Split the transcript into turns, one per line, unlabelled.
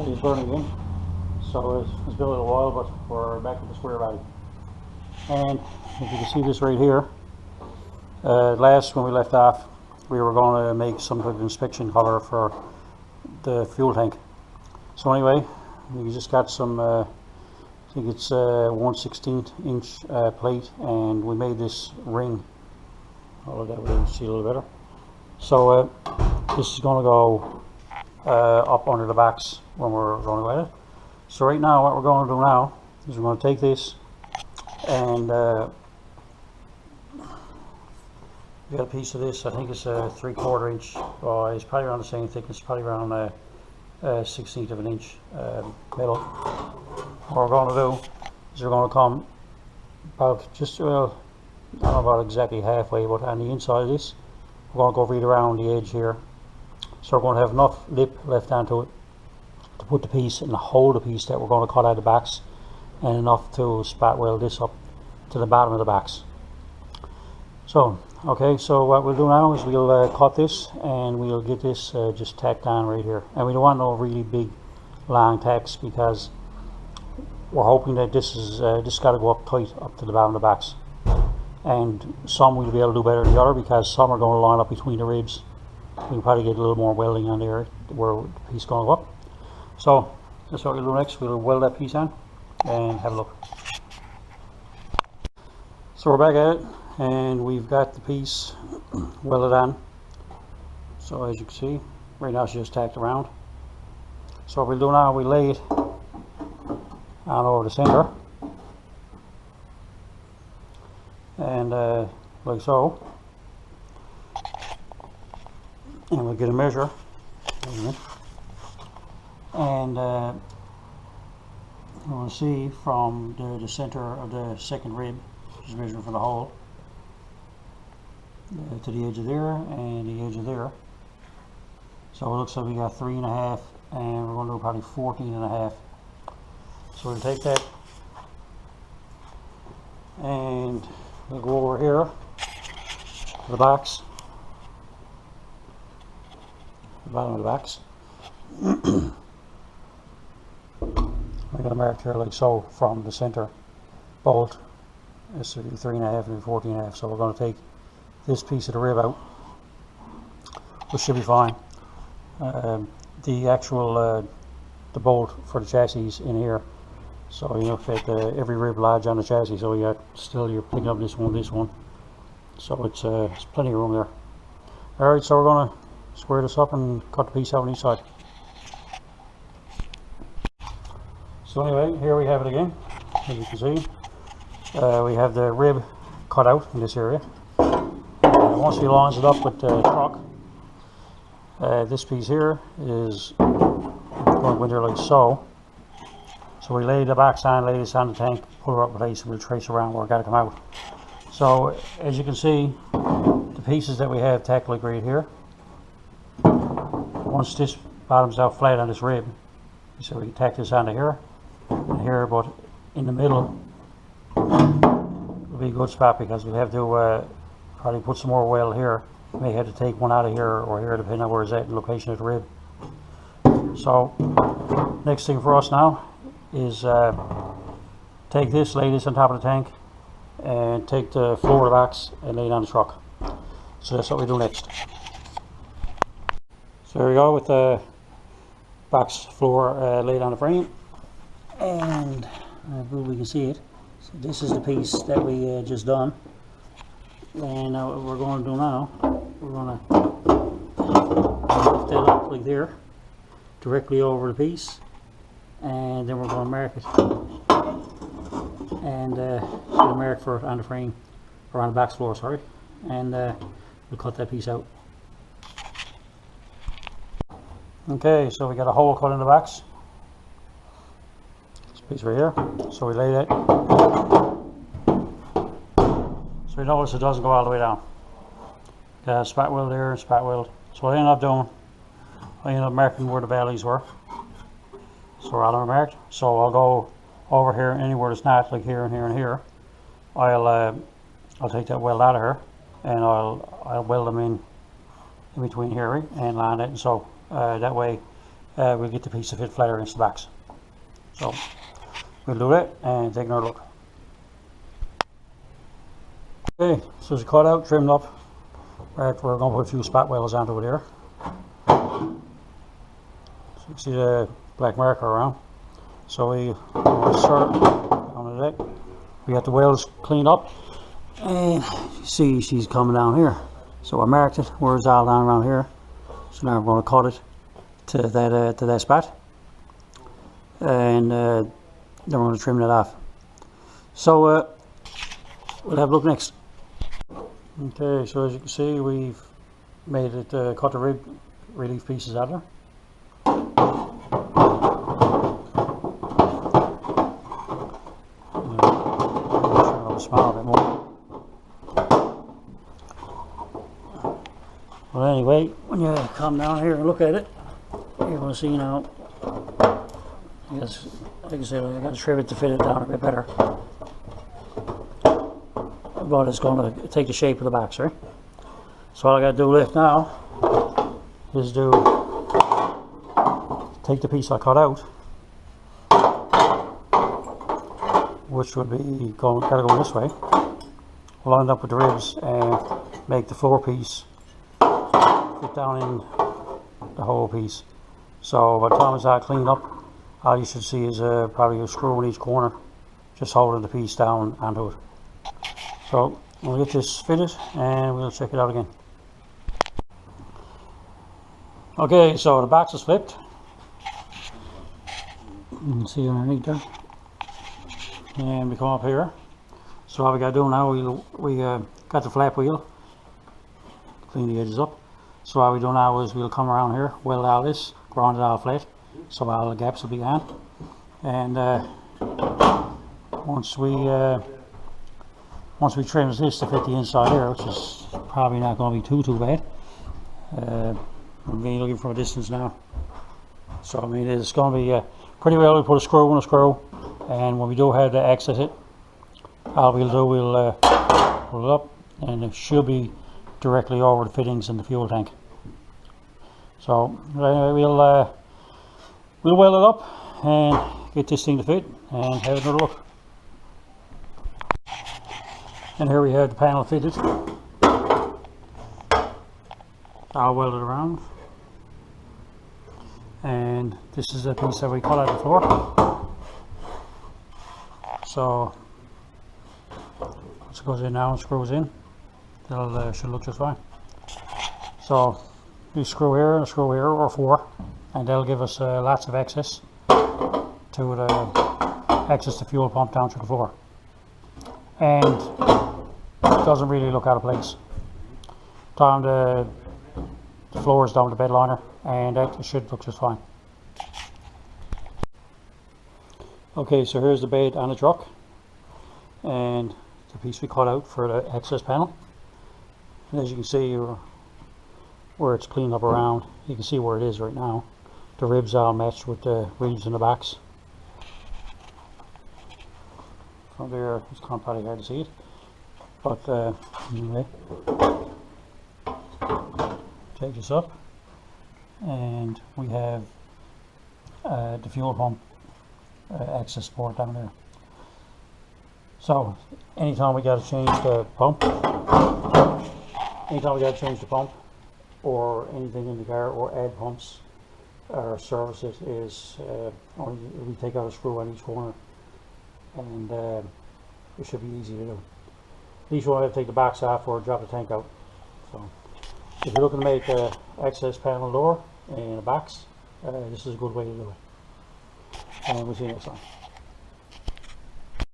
It's burning again. So it's been a little while, but we're back at the square body. And if you can see this right here, last when we left off, we were going to make some sort of inspection cover for the fuel tank. So anyway, we just got some, I think it's 1/16 inch plate, and we made this ring. Oh, that way you can see a little better. So this is going to go up under the box when we're going to edit. So right now what we're going to do now is we're going to take this and we got a piece of this. I think it's a 3/4 inch. It's probably around the same thickness, probably around a 1/16 of an inch metal. What we're going to do is we're going to come about just I don't know about exactly halfway, but on the inside of this we're going to go right around the edge here. So we're going to have enough lip left onto it to put the piece and hold the piece that we're going to cut out of the box, and enough to spot weld this up to the bottom of the box. So okay, so what we'll do now is we'll cut this and we'll get this just tacked on right here. And we don't want no really big long tacks, because we're hoping that this is just got to go up tight up to the bottom of the box. And some we'll be able to do better than the other, because some are going to line up between the ribs. We can probably get a little more welding on there where the piece is going to go up. So that's what we'll do next. We'll weld that piece on and have a look. So we're back at it, and we've got the piece welded on. So as you can see, right now it's just tacked around. So what we'll do now, we lay it on over the center, and like so, and we'll get a measure, and you want to see from the center of the second rib, which is measuring from the hole to the edge of there and the edge of there. So it looks like we got 3.5, and we're going to do probably 14.5. So we'll take that and we'll go over here to the box, the bottom of the box. I got a mark here like so from the center bolt. This will be 3.5 and 14.5. So we're going to take this piece of the rib out, which should be fine. The actual the bolt for the chassis in here, so you know, fit every rib lodge on the chassis. So you got still, you're picking up this one, so it's plenty of room there. All right, so we're going to square this up and cut the piece out on each side. So anyway, here we have it again. As you can see, we have the rib cut out in this area. Once we lines it up with the truck, this piece here is going to go in there like so. So we lay the box on, lay this on the tank, pull her up in place, and we'll trace around where it got to come out. So as you can see, the pieces that we have tacked like right here, once this bottoms out flat on this rib, so we can tack this onto here and here, but in the middle will be a good spot, because we'll have to probably put some more weld here. We may have to take one out of here or here, depending on where it's at in the location of the rib. So next thing for us now is take this, lay this on top of the tank, and take the floor of the box and lay it on the truck. So that's what we do next. So here we go with the box floor laid on the frame, and I believe we can see it. So this is the piece that we just done, and now what we're going to do now, we're going to lift that up like there, directly over the piece, and then we're going to mark it and get a mark for it on the frame, or on the box floor, sorry, and we'll cut that piece out. Okay, so we got a hole cut in the box, this piece right here. So we lay that, so we notice it doesn't go all the way down. Got a spot weld there, spot weld. So what I ended up doing, I ended up marking where the valleys were. So we're all are marked. So I'll go over here anywhere that's not, like here and here and here. I'll take that weld out of here, and I'll weld them in between here and line it, and so that way we'll get the piece to fit flatter against the backs. So we'll do that and take another look. Okay, so it's cut out, trimmed up. Right, we're going to put a few spot welds onto it here. So you can see the black marker around. So we start on the deck. We got the welds cleaned up, and you see she's coming down here. So I marked it where it's all down around here. So now we're going to cut it to that spot, and then we're going to trim that off. So we'll have a look next. Okay, so as you can see, we've made it, cut the rib relief pieces out of there. Smile a bit more. Well, anyway, when you come down here and look at it, you're going to see now. Yes, like I said, I got to trim it to fit it down a bit better. But it's going to take the shape of the backs, right? So all I got to do left now is take the piece I cut out, which would be gotta go this way, line up with the ribs and make the floor piece fit down in the whole piece. So by the time it's all cleaned up, all you should see is probably a screw in each corner, just holding the piece down onto it. So we'll get this fitted and we'll check it out again. Okay, so the box is flipped. You can see underneath there. And we come up here. So all we got to do now, we got the flap wheel, clean the edges up. So all we do now is we'll come around here, weld all this, ground it all flat, so all the gaps will be gone. And once we trim this to fit the inside here, which is probably not going to be too bad. I'm really looking from a distance now. So I mean, it's going to be pretty well. We put a screw in a screw, and when we do have to access it, all we'll do, we'll pull it up, and it should be directly over the fittings in the fuel tank. So we'll weld it up and get this thing to fit and have another look. And here we have the panel fitted. I'll weld it around. And this is a piece that we cut out of the floor. So once it goes in now and screws in, it'll should look just fine. So we screw here and a screw here, or four, and that'll give us lots of access to access the fuel pump down to the floor. And it doesn't really look out of place. Time the floor is down the bed liner, and that should look just fine. Okay, so here's the bed on the truck, and the piece we cut out for the access panel. And as you can see, where it's cleaned up around, you can see where it is right now. The ribs all matched with the ribs in the backs. From there, it's kind of probably hard to see it, but anyway, take this up, and we have the fuel pump access port down there. So anytime we got to change the pump, or anything in the car, or add pumps or service it, is or we take out a screw on each corner, and it should be easy to do. Each one have to take the box off or drop the tank out. So if you're looking to make an access panel door in a box, this is a good way to do it. And we'll see you next time.